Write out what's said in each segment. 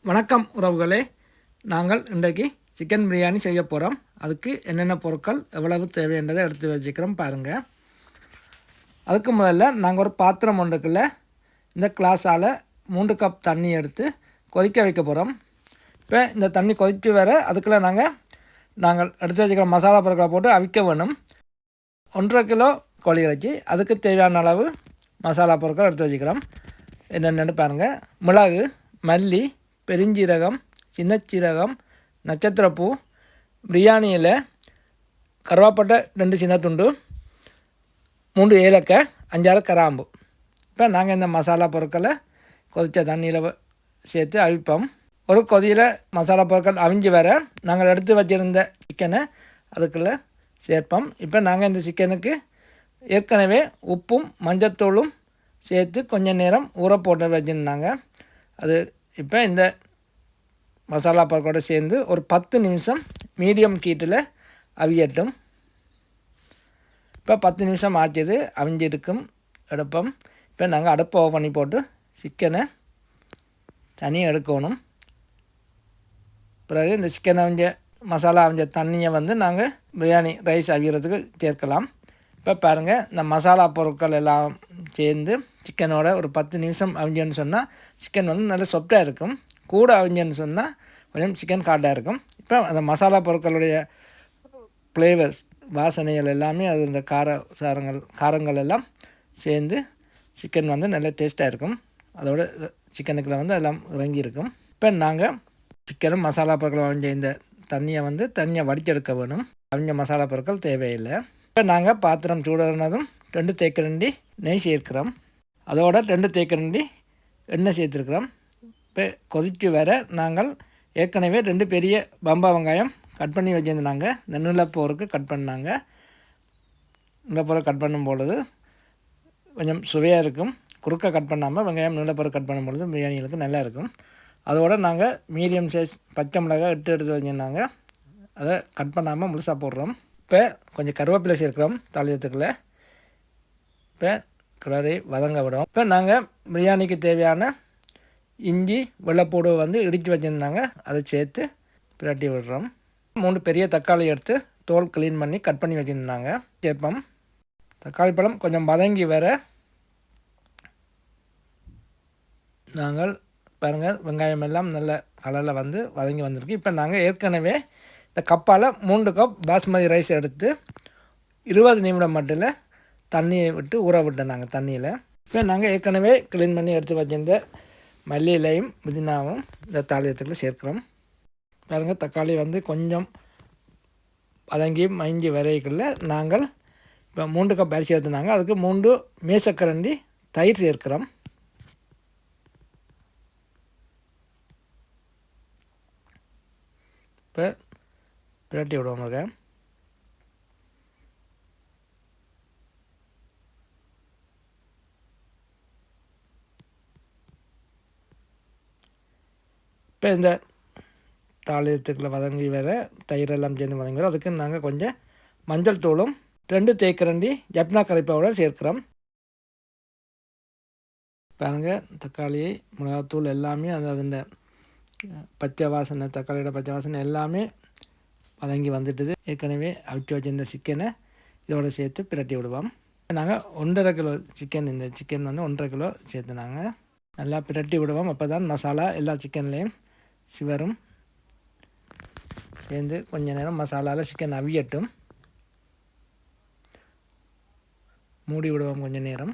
வணக்கம் உறவுகளே, நாங்கள் இன்றைக்கு சிக்கன் பிரியாணி செய்ய போகிறோம். அதுக்கு என்னென்ன பொருட்கள் எவ்வளவு தேவை என்றதை எடுத்து வச்சுக்கிறோம் பாருங்கள். அதுக்கு முதல்ல நாங்கள் ஒரு பாத்திரம் ஒன்றுக்குள்ள இந்த கிளாஸால் 3 கப் தண்ணி எடுத்து கொதிக்க வைக்க போகிறோம். இப்போ இந்த தண்ணி கொதித்து வர அதுக்குள்ளே நாங்கள் எடுத்து வச்சுக்கிற மசாலா பொருட்களை போட்டு அவிக்க வேணும். 1.5 கிலோ கோழி இறைச்சி, அதுக்கு தேவையான அளவு மசாலா பொருட்கள் எடுத்து வச்சுக்கிறோம். என்னென்னு பாருங்கள். மிளகு, மல்லி, பெருஞ்சீரகம், சின்னச்சீரகம், நட்சத்திரப்பூ, பிரியாணி இலை, கருவாப்பட்டை 2 சின்ன துண்டு, 3 ஏலக்காய், 5-6 கிராம்பு. இப்போ நாங்கள் இந்த மசாலா பொருட்களை கொதித்த தண்ணியில் சேர்த்து அவிப்போம். ஒரு கொதியில் மசாலா பொருட்கள் அவிஞ்சு வர நாங்கள் எடுத்து வச்சுருந்த சிக்கனை அதுக்குள்ளே சேர்ப்போம். இப்போ நாங்கள் இந்த சிக்கனுக்கு ஏற்கனவே உப்பும் மஞ்சத்தூளும் சேர்த்து கொஞ்சம் நேரம் ஊற போட்டு வச்சுருந்தாங்க. அது இப்போ இந்த மசாலா பொருட்களோடு சேர்ந்து ஒரு 10 நிமிஷம் மீடியம் ஹீட்டில் அவியட்டும். இப்போ 10 நிமிஷம் ஆச்சது, அவிஞ்சிருக்கும் எடுப்போம். இப்போ நாங்கள் அடுப்பை ஓவ் பண்ணி போட்டு சிக்கனை தனியாக எடுக்கணும். பிறகு இந்த சிக்கன் அவிஞ்ச மசாலா அவிஞ்ச தண்ணியை நாங்கள் பிரியாணி ரைஸ் அவிகிறதுக்கு சேர்க்கலாம். இப்போ பாருங்கள், இந்த மசாலா பொருட்கள் எல்லாம் சேர்ந்து சிக்கனோட ஒரு 10 நிமிஷம் அவிஞ்சன்னு சொன்னால் சிக்கன் நல்ல சொப்டாக இருக்கும். கூட அவிஞ்சன்னு சொன்னால் கொஞ்சம் சிக்கன் ஹார்டாக இருக்கும். இப்போ அந்த மசாலா பொருட்களுடைய ஃப்ளேவர்ஸ், வாசனைகள் எல்லாமே அது இந்த காரங்கள் எல்லாம் சேர்ந்து சிக்கன் நல்ல டேஸ்ட்டாக இருக்கும். அதோட சிக்கனுக்குள்ள எல்லாம் இறங்கி இருக்கும். இப்போ நாங்கள் சிக்கனும் மசாலா பொருட்கள் அவிஞ்ச இந்த தண்ணியை தனியாக வடிச்செடுக்க வேணும். அவிஞ்ச மசாலா பொருட்கள் தேவையில்லை. இப்போ நாங்கள் பாத்திரம் சூடானதும் 2 தேக்கரண்டி நெய் சேர்க்கிறோம். அதோட 2 தேக்கரண்டி எண்ணெய் சேர்த்துருக்குறோம். இப்போ கொதித்து வர நாங்கள் ஏற்கனவே 2 பெரிய பம்பா வெங்காயம் கட் பண்ணி வச்சுருந்தாங்க. இந்த நீலப்போருக்கு கட் பண்ணாங்க. நீலப்போரை கட் பண்ணும் பொழுது கொஞ்சம் சுவையாக இருக்கும். குறுக்க கட் பண்ணாமல் வெங்காயம் நீலப்போரை கட் பண்ணும் பொழுது பிரியாணிகளுக்கு நல்லா இருக்கும். அதோடு நாங்கள் மீடியம் சைஸ் பச்சை மிளகாய் எடுத்து வச்சுருந்தாங்க. அதை கட் பண்ணாமல் முழுசாக போடுறோம். இப்போ கொஞ்சம் கருவேப்பிலை சேர்க்கிறோம் தாளியத்துக்குள்ளே. இப்போ கிளறி வதங்க விடும். இப்போ நாங்கள் பிரியாணிக்கு தேவையான இஞ்சி வெள்ளைப்பூடு இடித்து வச்சுருந்தாங்க, அதை சேர்த்து பிரட்டி விடுறோம். 3 பெரிய தக்காளி எடுத்து தோல் க்ளீன் பண்ணி கட் பண்ணி வச்சுருந்தாங்க சேர்ப்போம். தக்காளி பழம் கொஞ்சம் வதங்கி வர நாங்கள் பாருங்கள், வெங்காயம் எல்லாம் நல்ல கலரில் வதங்கி வந்திருக்கு. இப்போ நாங்கள் ஏற்கனவே இந்த கப்பால் 3 கப் பாஸ்மதி ரைஸ் எடுத்து 20 நிமிடம் மட்டும் தண்ணியை விட்டு ஊற விட்டோம் நாங்கள் தண்ணியில். இப்போ நாங்கள் ஏற்கனவே க்ளீன் பண்ணி எடுத்து வச்சிருந்த மல்லி இலையும் புதினாவும் இந்த தாளியத்துக்குள்ள சேர்க்கிறோம். பாருங்கள், தக்காளி கொஞ்சம் வதங்கி மயங்கி வரைக்குள்ள நாங்கள் இப்போ 3 கப் அரிசி எடுத்துனாங்க. அதுக்கு 3 மேசக்கரண்டி தயிர் சேர்க்கிறோம். இப்போ பிரட்டி விடுவோங்க. இப்போ இந்த தாளியத்துக்குள்ள வதங்கி வர தயிரெல்லாம் சேர்ந்து வதங்கி வர அதுக்கு நாங்கள் கொஞ்சம் மஞ்சள் தூளும் 2 தேக்கரண்டி ஜப்னா கறி பவுடர் சேர்க்கிறோம். பாருங்கள், தக்காளி மிளகாத்தூள் எல்லாமே அதுண்ட பச்சை வாசனை, தக்காளியோட பச்சை வாசனை எல்லாமே வதங்கி வந்துட்டுது. ஏற்கனவே அவிச்சு வச்சிருந்த சிக்கனை இதோடு சேர்த்து பிரட்டி விடுவோம். நாங்கள் 1.5 கிலோ சிக்கன், இந்த சிக்கன் 1.5 கிலோ சேர்த்து நாங்கள் நல்லா பிரட்டி விடுவோம். அப்போ தான் மசாலா எல்லா சிக்கன்லேயும் சிவரும் சேர்ந்து கொஞ்ச நேரம் மசாலாவில் சிக்கன் அவியட்டும். மூடி விடுவோம் கொஞ்சம் நேரம்.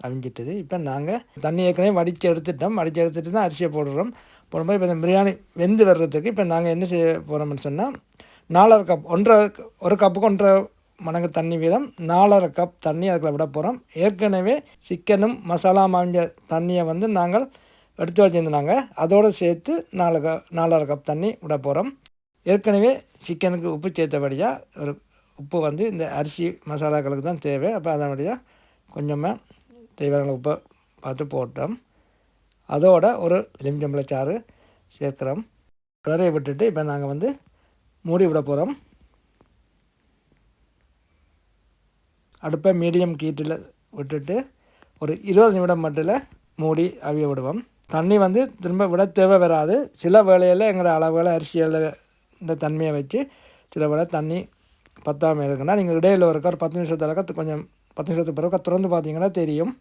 அவிஞ்சிட்டுது. இப்போ நாங்கள் தண்ணி ஏற்கனவே வடித்து எடுத்துட்டு தான் அரிசியை போடுறோம். போடும்போது இப்போ இந்த பிரியாணி வெந்து வர்றதுக்கு இப்போ நாங்கள் என்ன செய்ய போகிறோம்னு சொன்னால் 4.5 கப், 1 கப்புக்கு 1.5 மடங்கு தண்ணி வீதம் 4.5 கப் தண்ணி அதுக்குள்ள விட போகிறோம். ஏற்கனவே சிக்கனும் மசாலா மாஞ்ச தண்ணியை நாங்கள் எடுத்து வச்சுருந்தாங்க, அதோடு சேர்த்து 4.5 கப் தண்ணி விட போகிறோம். ஏற்கனவே சிக்கனுக்கு உப்பு சேர்த்தபடியாக ஒரு உப்பு இந்த அரிசி மசாலாக்களுக்கு தான் தேவை. அப்போ அதனுடைய கொஞ்சமாக தேவையான உப்பை பார்த்து போட்டோம். அதோட ஒரு எலுமிச்சம்பழச்சாறு சேர்க்குறோம். கிளறையை விட்டுட்டு இப்போ நாங்கள் மூடி விட போகிறோம். அடுப்பை மீடியம் ஹீட்டில் விட்டுட்டு ஒரு 20 நிமிடம் மட்டும் மூடி அவிய விடுவோம். தண்ணி வந்து திரும்ப விட தேவை வராது. சில வேளையில் எங்களோட அளவுகளை அரிசியில் இந்த தன்மையை வச்சு சில வேளை தண்ணி பத்தாமல் இருக்குன்னா நீங்கள் இடையில் ஒரு 10 நிமிஷத்தில் கொஞ்சம் 10 நிமிஷத்துக்கு பிறகு திறந்து பார்த்தீங்கன்னா தெரியும்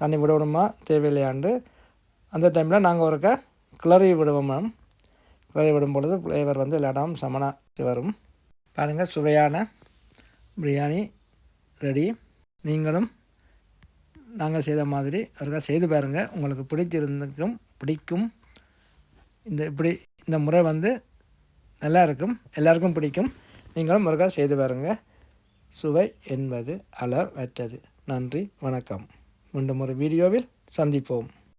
தண்ணி விடணுமா தேவையில்லையாண்டு. அந்த டைமில் நாங்கள் ஒருக்க கிளறி விடுவோம் மேம். கிளறி விடும் பொழுது ஃப்ளேவர் வந்து எல்லா இடமும் சமனாக வரும். பாருங்கள், சுவையான பிரியாணி ரெடி. நீங்களும் நாங்கள் செய்த மாதிரி ஒருக்கா செய்து பாருங்கள். உங்களுக்கு பிடிக்கும். இந்த முறை வந்து நல்லா இருக்கும், எல்லாருக்கும் பிடிக்கும். நீங்களும் ஒருக்கா செய்து பாருங்கள். சுவை என்பது அளவற்றது. நன்றி, வணக்கம். மீண்டும் ஒரு வீடியோவில் சந்திப்போம்.